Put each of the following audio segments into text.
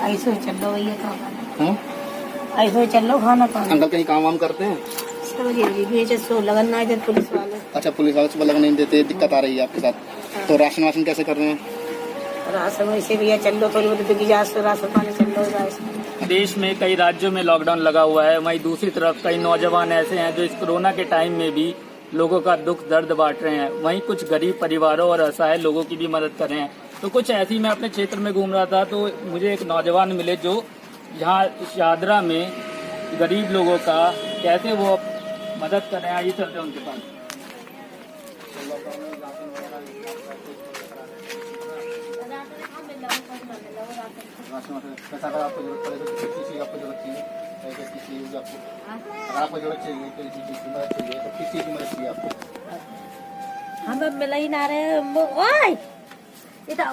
ऐसे ही चल लो भैया खाना, ऐसे ही चल लो खाना तो। अंकल कहीं काम वाम करते हैं? सो लगन ना इधर पुलिस वाले। अच्छा, पुलिस वाले सुबह लगन नहीं देते, दिक्कत आ रही है आपके साथ। तो राशन वाशन कैसे कर रहे हैं? राशन वैसे भैया चल लो, थोड़ी बहुत बिकी जाए राशन पानी चल लो। देश में कई राज्यों में लॉकडाउन लगा हुआ है, वहीं दूसरी तरफ कई नौजवान ऐसे हैं जो इस कोरोना के टाइम में भी लोगों का दुख दर्द बांट रहे हैं। वहीं कुछ गरीब परिवारों और असहाय लोगों की भी मदद कर रहे हैं। तो कुछ ऐसी मैं अपने क्षेत्र में घूम रहा था तो मुझे एक नौजवान मिले जो यहाँ शाहदरा में गरीब लोगों का कैसे वो मदद कर रहे हैं। आइए चलते हैं उनके पास। पैसा अगर आपको जरूरत पड़े तो किस चीज़ आपको जरूरत चाहिए, किस चीज़ की आपको, अगर आपको जरूरत चाहिए कोई चीज़ की मदद चाहिए तो किस चीज़ की मदद चाहिए आपको? हम मिला ही ना रहे। ओए इधर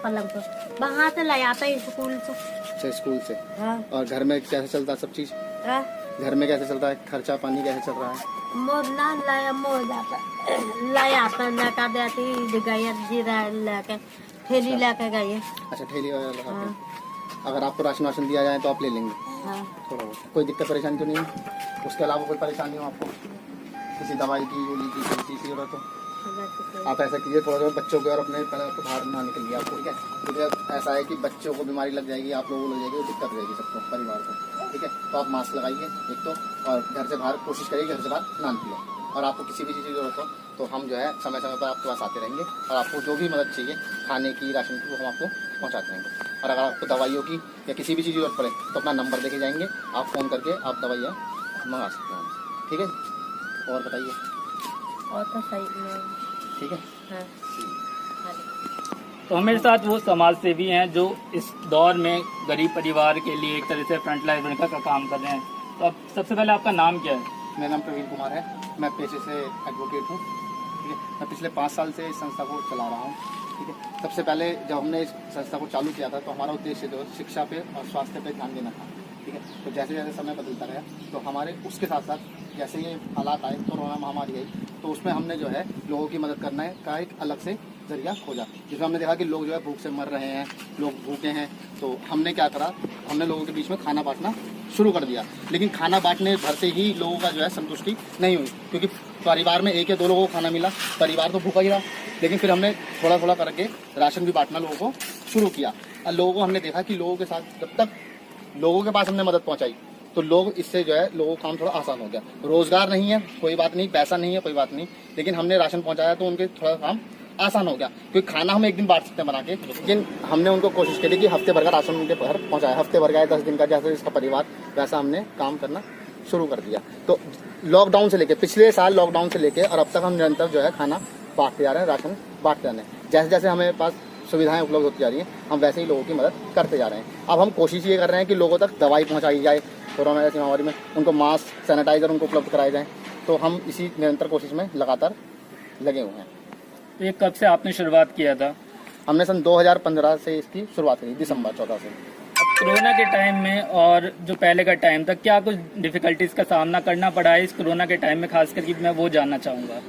पलंग तो वहाँ से ले आता है स्कूल से। अच्छा, स्कूल से। हाँ। और घर में कैसे चलता है सब चीज़? हाँ? घर में कैसे चलता है, खर्चा पानी कैसे चल रहा है? मोर ना लाया मोर जाता लगा देती गया जीरा लेके थैली लेके गई। अच्छा, ठेली वगैरह लगा के। अगर आपको राशन वाशन दिया जाए तो आप ले लेंगे? हाँ। थोड़ा बहुत कोई दिक्कत परेशानी तो नहीं है? उसके अलावा कोई परेशानी हो आपको, किसी दवाई की गोली की किसी चीज़ की जरूरत हो, आप ऐसा कीजिए थोड़ा सा बच्चों को और अपने को बाहर ना निकलिए आपको, ठीक है? क्योंकि ऐसा है कि बच्चों को बीमारी लग जाएगी, आप लोगों को लग जाएगी, दिक्कत हो जाएगी सबको, परिवार को, ठीक है? तो आप मास्क लगाइए एक तो, और घर से बाहर कोशिश करिए घर से बाहर ना निकले। और आपको किसी भी चीज़ की जरूरत हो तो हम जो है समय समय पर आपके पास आते रहेंगे और आपको जो भी मदद चाहिए खाने की, राशन की, वो हम आपको पहुँचाते रहेंगे। और अगर आपको दवाइयों की या किसी भी चीज़ की जरूरत पड़े तो अपना नंबर देके जाएंगे, आप फ़ोन करके आप दवाइयाँ मंगा सकते हैं, ठीक है? और बताइए। और तो सही नहीं। ठीक है। हाँ। तो हमारे साथ वो समाज सेवी हैं जो इस दौर में गरीब परिवार के लिए एक तरह से फ्रंट लाइन वर्कर का काम कर रहे हैं। तो अब सबसे पहले आपका नाम क्या है? मेरा नाम प्रवीण कुमार है, मैं पेशे से एडवोकेट हूँ, ठीक है? मैं पिछले 5 साल से इस संस्था को चला रहा हूँ, ठीक है? सबसे पहले जब हमने इस संस्था को चालू किया था तो हमारा उद्देश्य जो शिक्षा पे और स्वास्थ्य पे ध्यान देना था, ठीक है? तो जैसे जैसे समय बदलता रहा तो हमारे उसके साथ साथ जैसे ये हालात आए, कोरोना महामारी आई, तो उसमें हमने जो है लोगों की मदद करने का एक अलग से जरिया खोजा, जिसमें हमने देखा कि लोग जो है भूख से मर रहे हैं, लोग भूखे हैं। तो हमने क्या करा, हमने लोगों के बीच में खाना बांटना शुरू कर दिया। लेकिन खाना बांटने भर से ही लोगों का जो है संतुष्टि नहीं हुई, क्योंकि परिवार में 1 या 2 लोगों को खाना मिला, परिवार तो भूखा ही रहा। लेकिन फिर हमने थोड़ा थोड़ा करके राशन भी बांटना लोगों को शुरू किया और लोगों को हमने देखा कि लोगों के साथ जब तक लोगों के पास हमने मदद पहुंचाई तो लोग इससे जो है लोगों का काम थोड़ा आसान हो गया। रोजगार नहीं है कोई बात नहीं, पैसा नहीं है कोई बात नहीं, लेकिन हमने राशन पहुंचाया तो उनके थोड़ा काम आसान हो गया। क्योंकि खाना हम एक दिन बांट सकते हैं बना के, लेकिन हमने उनको कोशिश करी कि हफ्ते भर का राशन उनके घर पहुंचाया। हफ्ते भर का 10 दिन का जैसे इसका परिवार, वैसा हमने काम करना शुरू कर दिया। तो लॉकडाउन से लेके पिछले साल लॉकडाउन से लेके और अब तक हम निरंतर जो है खाना बांटते जा रहे हैं, राशन बांटते जा रहे हैं। जैसे जैसे हमें पास सुविधाएं उपलब्ध होती जा रही हैं हम वैसे ही लोगों की मदद करते जा रहे हैं। अब हम कोशिश ये कर रहे हैं कि लोगों तक दवाई पहुंचाई जाए, कोरोना जैसी महामारी में उनको मास्क, सैनिटाइजर उनको उपलब्ध कराए जाएँ। तो हम इसी निरंतर कोशिश में लगातार लगे हुए हैं। तो ये कब से आपने शुरुआत किया था? हमने सन 2015 से इसकी शुरुआत करी, दिसंबर 14 से। अब कोरोना के टाइम में और जो पहले का टाइम था, क्या कुछ डिफिकल्टीज का सामना करना पड़ा है इस कोरोना के टाइम में, खास करके मैं वो जानना चाहूँगा।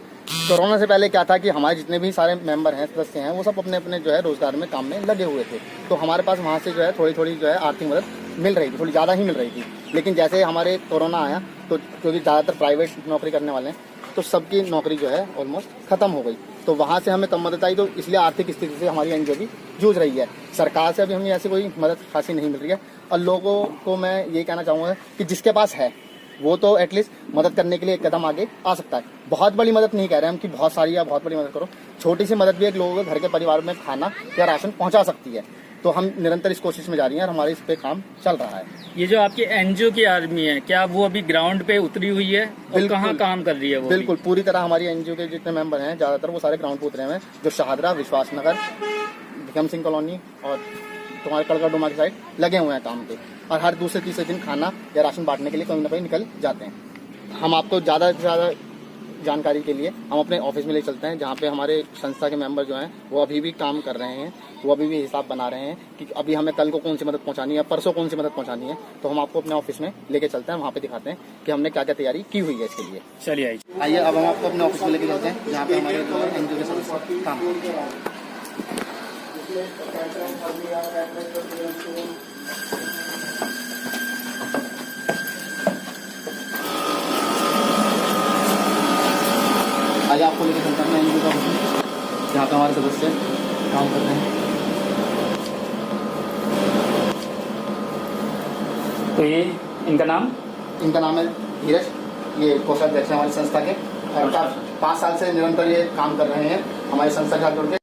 कोरोना से पहले क्या था कि हमारे जितने भी सारे मेंबर हैं, सदस्य हैं, वो सब अपने अपने जो है रोजगार में काम में लगे हुए थे। तो हमारे पास वहाँ से जो है थोड़ी थोड़ी जो है आर्थिक मदद मिल रही थी, थोड़ी ज़्यादा ही मिल रही थी। लेकिन जैसे हमारे कोरोना आया तो क्योंकि ज़्यादातर प्राइवेट नौकरी करने वाले हैं तो सबकी नौकरी जो है ऑलमोस्ट खत्म हो गई। तो वहाँ से हमें कम मदद आई, तो इसलिए आर्थिक स्थिति से हमारी एनजीओ भी जूझ रही है। सरकार से अभी हमें ऐसी कोई मदद खासी नहीं मिल रही है। और लोगों को मैं ये कहना चाहूँगा कि जिसके पास है वो तो एटलीस्ट मदद करने के लिए एक कदम आगे आ सकता है। बहुत बड़ी मदद नहीं कह रहे हम कि बहुत सारी या बहुत बड़ी मदद करो, छोटी सी मदद भी एक लोगों के घर के परिवार में खाना या राशन पहुँचा सकती है। तो हम निरंतर इस कोशिश में जा रही हैं और हमारे इस पे काम चल रहा है। ये जो आपकी एनजीओ की आर्मी है, क्या वो अभी ग्राउंड पे उतरी हुई है और कहाँ काम कर रही है वो? बिल्कुल पूरी तरह हमारी एनजीओ के जितने मेंबर हैं ज्यादातर वो सारे ग्राउंड पे उतरे हुए हैं, जो शाहदरा, विश्वास नगर, भिकम सिंह कॉलोनी और तुम्हारे कड़का डुमा की साइड लगे हुए हैं काम पे। और हर दूसरे तीसरे दिन खाना या राशन बांटने के लिए कहीं ना कहीं निकल जाते हैं। हम आपको ज़्यादा से ज़्यादा जानकारी के लिए हम अपने ऑफिस में ले चलते हैं, जहाँ पे हमारे संस्था के मेंबर जो हैं वो अभी भी काम कर रहे हैं, वो अभी भी हिसाब बना रहे हैं कि अभी हमें कल को कौन सी मदद पहुँचानी है, परसों कौन सी मदद पहुँचानी है। तो हम आपको अपने ऑफिस में लेके चलते हैं, वहाँ पे दिखाते हैं कि हमने क्या क्या तैयारी की हुई है इसके लिए। चलिए आइए अब हम आपको अपने ऑफिस में लेके चलते हैं, जहाँ पे हमारे एनजीओ के सदस्य काम करते हैं। सदस्य काम कर रहे हैं। तो ये इनका नाम है धीरज, ये कोषाध्यक्ष है हमारी संस्था के, और 5 साल से निरंतर ये काम कर रहे हैं हमारी संस्था के साथ जुड़ के।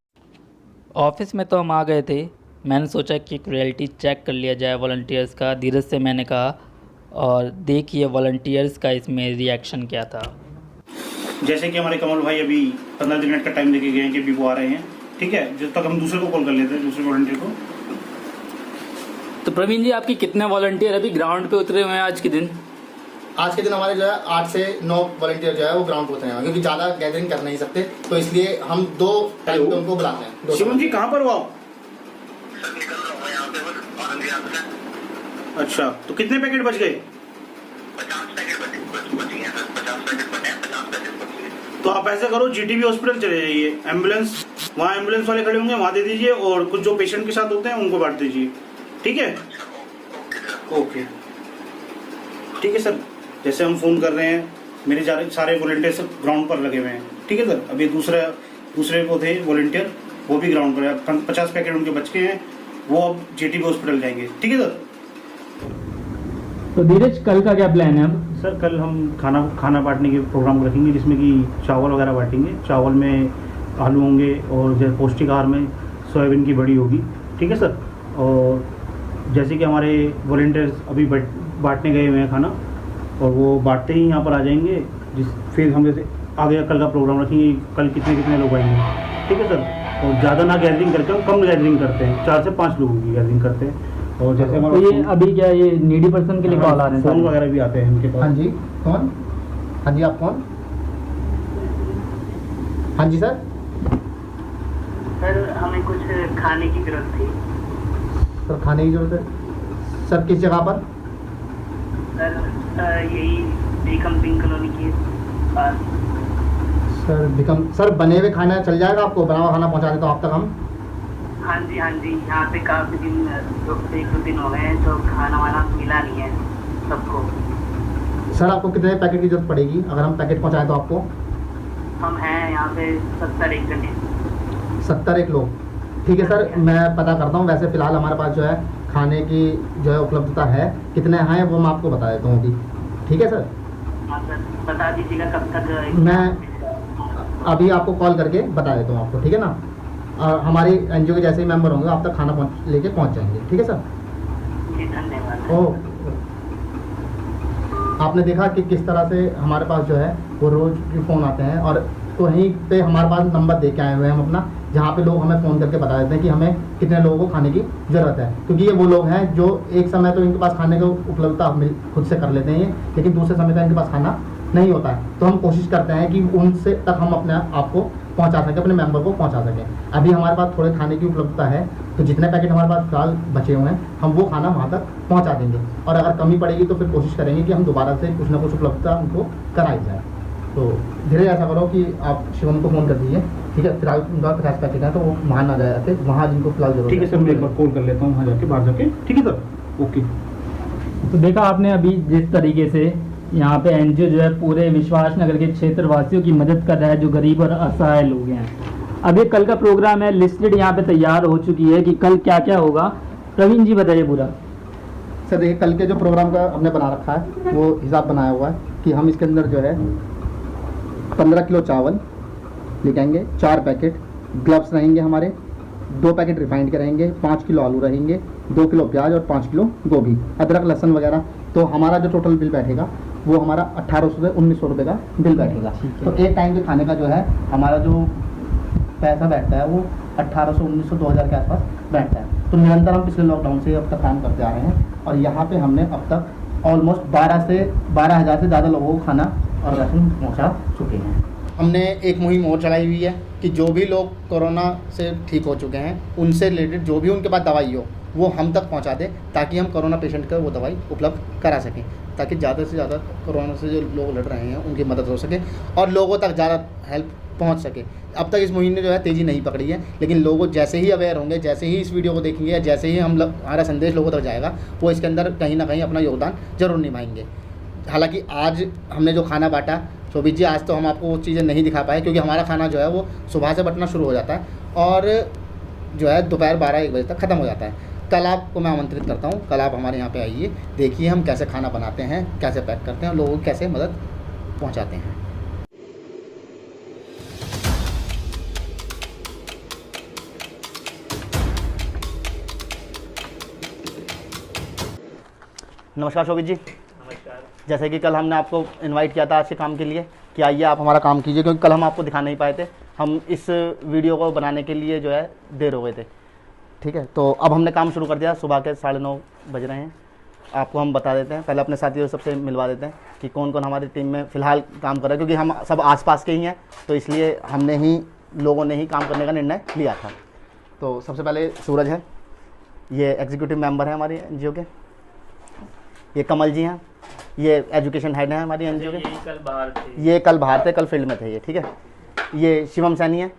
ऑफिस में तो हम आ गए थे, मैंने सोचा कि एक रियलिटी चेक कर लिया जाए वॉलंटियर्स का। धीरज से मैंने कहा, और देखिए वॉलंटियर्स का इसमें रिएक्शन क्या था। जैसे कि हमारे कमल भाई अभी 15 मिनट का टाइम देके गए हैं कि अभी वो आ रहे हैं, ठीक है, जब तक हम दूसरे को कॉल कर लेते हैं, दूसरे वॉलंटियर को। तो प्रवीण जी, आपकी कितने वॉलंटियर अभी ग्राउंड पे उतरे हुए हैं आज के दिन? आज के दिन हमारे जो है 8 से 9 वॉलंटियर जो है वो ग्राउंड पर उतरे हैं, क्योंकि ज़्यादा गैदरिंग कर नहीं सकते, तो इसलिए हम 2 टाइम पे उनको बुलाते हैं। शिवम जी कहाँ पर हो आप? अच्छा, तो कितने पैकेट बच गए? 50 पैकेट बचे हैं सर, 50 पैकेट बने हैं, 50 पैकेट बचे हैं। तो आप ऐसा करो, जीटीबी हॉस्पिटल चले जाइए, एम्बुलेंस, वहाँ एम्बुलेंस वाले खड़े होंगे, वहाँ दे दीजिए, और कुछ जो पेशेंट के साथ होते हैं उनको बांट दीजिए, ठीक है? ओके, ठीक है सर। जैसे हम फोन कर रहे हैं, मेरे सारे वॉलंटियर्स ग्राउंड पर लगे हुए हैं, ठीक है सर। अभी दूसरे को थे वॉलंटियर, वो भी ग्राउंड पर, 50 पैकेट उनके बच गए हैं, वो अब जीटीबी हॉस्पिटल जाएंगे, ठीक है सर। तो धीरज, कल का क्या प्लान है अब? सर कल हम खाना बांटने के प्रोग्राम रखेंगे, जिसमें कि चावल वगैरह बांटेंगे। चावल में आलू होंगे, और जैसे पौष्टिक आहार में सोयाबीन की बड़ी होगी, ठीक है सर। और जैसे कि हमारे वॉलंटियर्स अभी बांटने गए हुए हैं खाना, और वो बांटते ही यहाँ पर आ जाएंगे, फिर हम जैसे आगे कल का प्रोग्राम रखेंगे, कल कितने लोग आएंगे, ठीक है सर। और ज़्यादा ना गैदरिंग करके हम कम गैदरिंग करते हैं, 4 से 5 लोगों की गैदरिंग करते हैं। और जैसे तो ये अभी क्या ये नीडी पर्सन के लिए कॉल आ रहे हैं? फोन वगैरह भी आते हैं इनके पास। हाँ जी, कौन? हाँ जी, आप कौन? हाँ जी सर। सर हमें कुछ खाने की जरूरत थी। सर खाने की जरूरत है सर, किस जगह पर? सर यही बेकम सिंह कॉलोनी के पास। सर बने हुए खाना चल जाएगा आपको? बना हुआ खाना पहुंचा दे तो आप तक हम? हाँ जी, यहाँ पे काफ़ी दिन 1-2 दिन हो गए हैं, तो खाना वाना मिला नहीं है सबको। सर आपको कितने पैकेट की जरूरत पड़ेगी अगर हम पैकेट पहुंचाएं तो आपको? हम हैं यहाँ पे 70 जने। 70 लोग, ठीक है सर। मैं पता करता हूँ। वैसे फ़िलहाल हमारे पास जो है खाने की जो है उपलब्धता है, कितने हैं वो मैं आपको बता देता हूँ अभी, ठीक है सर? हाँ सर, बता दीजिएगा कब तक। मैं अभी आपको कॉल करके बता देता हूँ आपको, ठीक है ना? और हमारी एनजीओ के जैसे ही मेंबर होंगे आप तक खाना लेके पहुँच जाएंगे, ठीक है सर? जी धन्यवाद। आपने देखा कि किस तरह से हमारे पास जो है वो रोज़ के फ़ोन आते हैं, और वहीं पे हमारे पास नंबर दे के आए हुए हैं हम अपना, जहाँ पे लोग हमें फ़ोन करके बता देते हैं कि हमें कितने लोगों को खाने की ज़रूरत है। क्योंकि ये वो लोग हैं जो एक समय तो इनके पास खाने की उपलब्धता खुद से कर लेते हैं, लेकिन दूसरे समय का इनके पास खाना नहीं होता है। तो हम कोशिश करते हैं कि उनसे तक हम अपने आप को पहुंचा सकें, अपने मेंबर को पहुंचा सकें। अभी हमारे पास थोड़े खाने की उपलब्धता है, तो जितने पैकेट हमारे पास फिलहाल बचे हुए हैं हम वो खाना वहाँ तक पहुँचा देंगे, और अगर कमी पड़ेगी तो फिर कोशिश करेंगे कि हम दोबारा से कुछ ना कुछ उपलब्धता उनको कराई जाए। तो धीरे ऐसा करो कि आप शिवम को फ़ोन कर दीजिए, ठीक है? फिलहाल उनका 50 पैकेट है तो वो वहाँ ना जाते, वहाँ जिनको फिलहाल जरूरत है। ठीक है सर, मैं एक बार कॉल कर लेता हूँ वहाँ जाके, बाहर जाके, ठीक है सर? ओके। तो देखा आपने अभी जिस तरीके से यहाँ पे एनजीओ जो है पूरे विश्वास नगर के क्षेत्र वासियों की मदद कर रहा है, जो गरीब और असहाय लोग हैं। अब ये कल का प्रोग्राम है, लिस्टेड यहाँ पे तैयार हो चुकी है कि कल क्या क्या होगा। प्रवीण जी बताइए पूरा। सर देखिए, कल के जो प्रोग्राम का हमने बना रखा है वो हिसाब बनाया हुआ है कि हम इसके अंदर जो है 15 किलो चावल लेके आएंगे, 4 पैकेट ग्लव्स रहेंगे हमारे, 2 पैकेट रिफाइंड के रहेंगे, 5 किलो आलू रहेंगे, 2 किलो प्याज और 5 किलो गोभी, अदरक लहसुन वगैरह। तो हमारा जो टोटल बिल बैठेगा वो हमारा 1800 से 1900 रुपये का बिल बैठेगा। तो एक टाइम के खाने का जो है हमारा जो पैसा बैठता है वो 1800, 1900, 2000 के आसपास बैठता है। तो निरंतर हम पिछले लॉकडाउन से अब तक काम करते आ रहे हैं, और यहाँ पे हमने अब तक ऑलमोस्ट 12,000 से ज़्यादा लोगों को खाना और राशन पहुँचा चुके हैं। हमने एक मुहिम और चलाई हुई है कि जो भी लोग कोरोना से ठीक हो चुके हैं उनसे रिलेटेड जो भी उनके पास दवाई हो वो हम तक पहुंचा दें, ताकि हम कोरोना पेशेंट को वो दवाई उपलब्ध करा सकें, ताकि ज़्यादा से ज़्यादा कोरोना से जो लोग लड़ रहे हैं उनकी मदद हो सके और लोगों तक ज़्यादा हेल्प पहुंच सके। अब तक इस मुहिम ने जो है तेज़ी नहीं पकड़ी है, लेकिन लोग जैसे ही अवेयर होंगे, जैसे ही इस वीडियो को देखेंगे या जैसे ही हमारा संदेश लोगों तक जाएगा, वो इसके अंदर कहीं ना कहीं अपना योगदान जरूर निभाएंगे। हालांकि आज हमने जो खाना बांटा, शोभित जी, आज तो हम आपको वो चीज़ें नहीं दिखा पाए क्योंकि हमारा खाना जो है वो सुबह से बंटना शुरू हो जाता है और जो है दोपहर 12-1 बजे तक ख़त्म हो जाता है। कल आपको मैं आमंत्रित करता हूँ, कल आप हमारे यहाँ पे आइए, देखिए हम कैसे खाना बनाते हैं, कैसे पैक करते हैं और लोगों को कैसे मदद पहुँचाते हैं। नमस्कार शोभित जी। नमस्कार। जैसे कि कल हमने आपको इनवाइट किया था आज के काम के लिए कि आइए आप हमारा काम कीजिए, क्योंकि कल हम आपको दिखा नहीं पाए थे, हम इस वीडियो को बनाने के लिए जो है देर हो गए थे। ठीक है, तो अब हमने काम शुरू कर दिया। सुबह के 9:30 बज रहे हैं। आपको हम बता देते हैं, पहले अपने साथियों सबसे मिलवा देते हैं कि कौन कौन हमारी टीम में फ़िलहाल काम कर रहा है, क्योंकि हम सब आसपास के ही हैं, तो इसलिए हमने ही लोगों ने ही काम करने का निर्णय लिया था। तो सबसे पहले सूरज है, ये एग्जीक्यूटिव मेंबर है हमारी एनजीओ के। ये कमल जी हैं, ये एजुकेशन हेड हैं हमारी एनजीओ के। कल बाहर थे। ये कल बाहर थे, कल फील्ड में थे ये। ठीक है, ये शिवम सैनी है,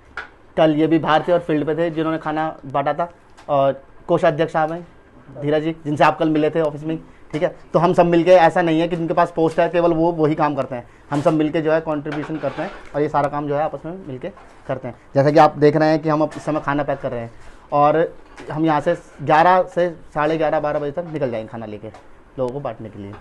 कल ये भी बाहर थे और फील्ड पे थे, जिन्होंने खाना बांटा था। और कोषाध्यक्ष साहब हैं धीरज जी, जिनसे आप कल मिले थे ऑफिस में। ठीक है, तो हम सब मिलके, ऐसा नहीं है कि जिनके पास पोस्ट है केवल वो वही काम करते हैं, हम सब मिलके जो है कंट्रीब्यूशन करते हैं और ये सारा काम जो है आपस में मिलके करते हैं। जैसा कि आप देख रहे हैं कि हम अब इस समय खाना पैक कर रहे हैं और हम यहाँ से 11 से 11:30-12 बजे तक निकल जाएंगे खाना लेके लोगों को बांटने के लिए।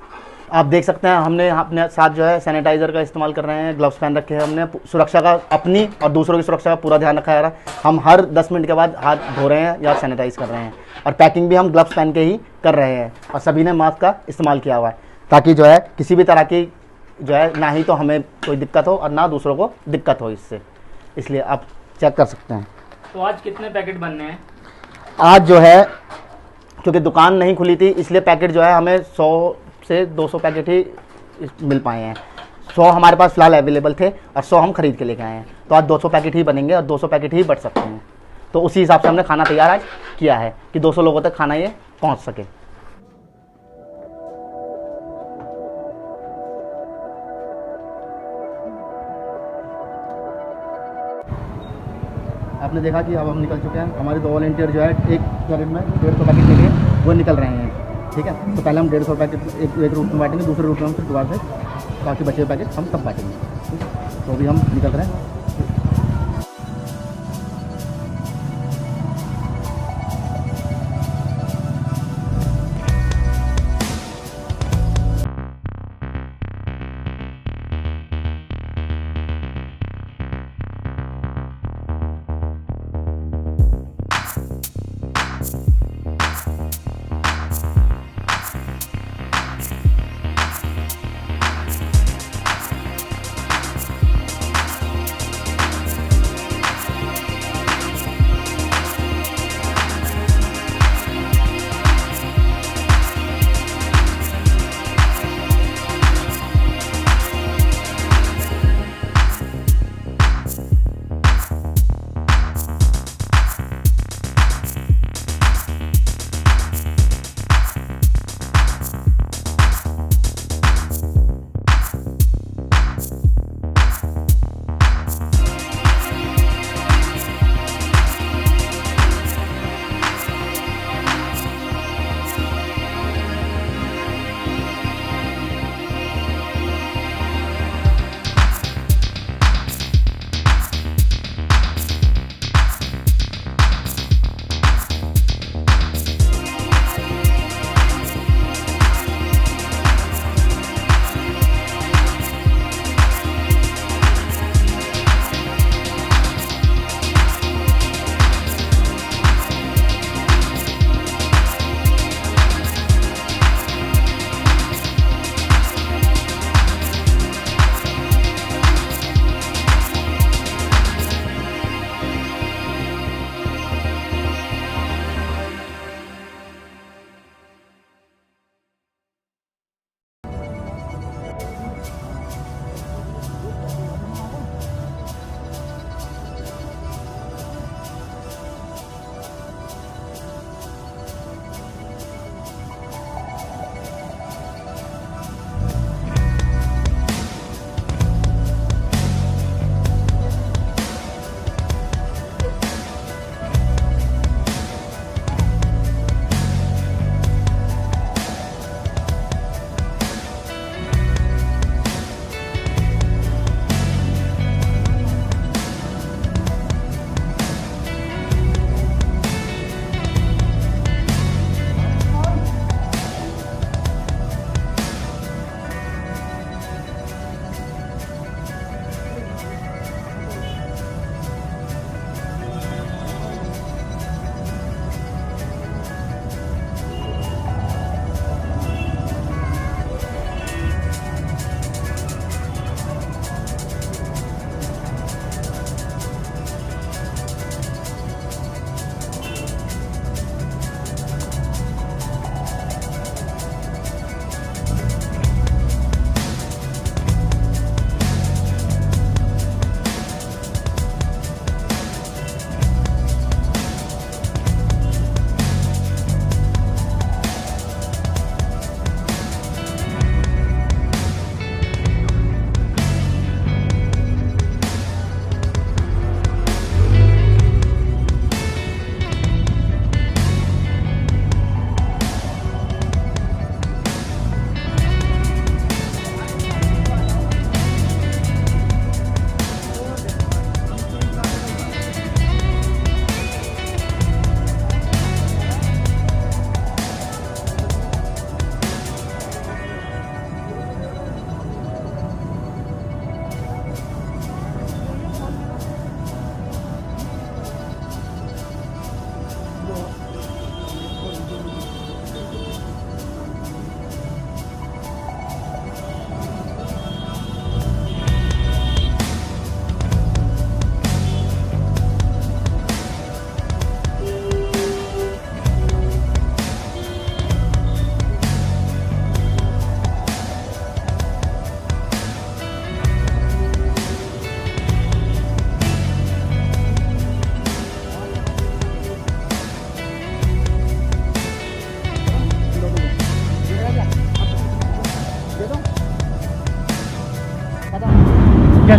आप देख सकते हैं हमने अपने साथ जो है सैनिटाइज़र का इस्तेमाल कर रहे हैं, ग्लव्स पहन रखे हैं हमने। सुरक्षा का, अपनी और दूसरों की सुरक्षा का पूरा ध्यान रखा जा रहा है। हम हर 10 मिनट के बाद हाथ धो रहे हैं या सैनिटाइज़ कर रहे हैं और पैकिंग भी हम ग्लव्स पहन के ही कर रहे हैं और सभी ने मास्क का इस्तेमाल किया हुआ है, ताकि जो है किसी भी तरह की जो है ना ही तो हमें कोई दिक्कत हो और ना दूसरों को दिक्कत हो इससे। इसलिए आप चेक कर सकते हैं। तो आज कितने पैकेट बनने हैं? आज जो है क्योंकि दुकान नहीं खुली थी, इसलिए पैकेट जो है हमें 100 से 200 पैकेट ही मिल पाए हैं। 100 हमारे पास फ़िलहाल अवेलेबल थे और 100 हम खरीद के लेके आए हैं। तो आज 200 पैकेट ही बनेंगे और 200 पैकेट ही बट सकते हैं। तो उसी हिसाब से हमने खाना तैयार आज किया है कि 200 लोगों तक खाना ये पहुंच सके। आपने देखा कि अब हम निकल चुके हैं। हमारे 2 वॉलंटियर जो है एक गाड़ी में 150 पैकेट लेके वो निकल रहे हैं। ठीक है, तो पहले हम 150 पैकेट एक रूट में बांटेंगे, दूसरे रूट में हम फिर दोबारा से बाकी बचे हुए पैकेट हम सब बांटेंगे। ठीक है, तो अभी हम निकल रहे हैं।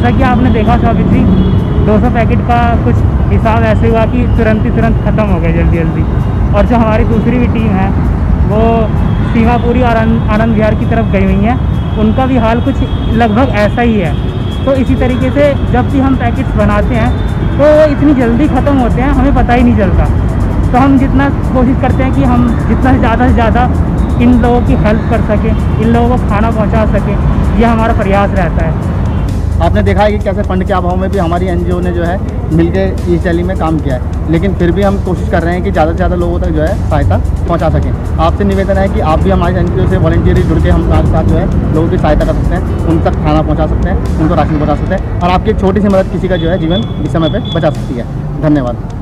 जैसा कि आपने देखा साबित जी, 200 पैकेट का कुछ हिसाब ऐसे हुआ कि तुरंत ख़त्म हो गए जल्दी जल्दी। और जो हमारी दूसरी भी टीम है वो सीमापुरी और आनंद विहार की तरफ गई हुई हैं, उनका भी हाल कुछ लगभग ऐसा ही है। तो इसी तरीके से जब भी हम पैकेट्स बनाते हैं तो वो इतनी जल्दी ख़त्म होते हैं, हमें पता ही नहीं चलता। तो हम जितना कोशिश करते हैं कि हम जितना से ज़्यादा इन लोगों की हेल्प कर सकें, इन लोगों को खाना पहुंचा सकें, यह हमारा प्रयास रहता है। आपने देखा है कि कैसे फंड के अभाव में भी हमारी एनजीओ ने जो है मिलकर इस रैली में काम किया है, लेकिन फिर भी हम कोशिश कर रहे हैं कि ज़्यादा से ज़्यादा लोगों तक जो है सहायता पहुंचा सकें। आपसे निवेदन है कि आप भी हमारे एनजीओ से वॉलंटियरली जुड़ के हमारे साथ जो है लोगों की सहायता कर सकते हैं, उन तक खाना पहुँचा सकते हैं, उनको राशन पहुँचा सकते हैं, और आपकी एक छोटी सी मदद किसी का जो है जीवन इस समय पर बचा सकती है। धन्यवाद।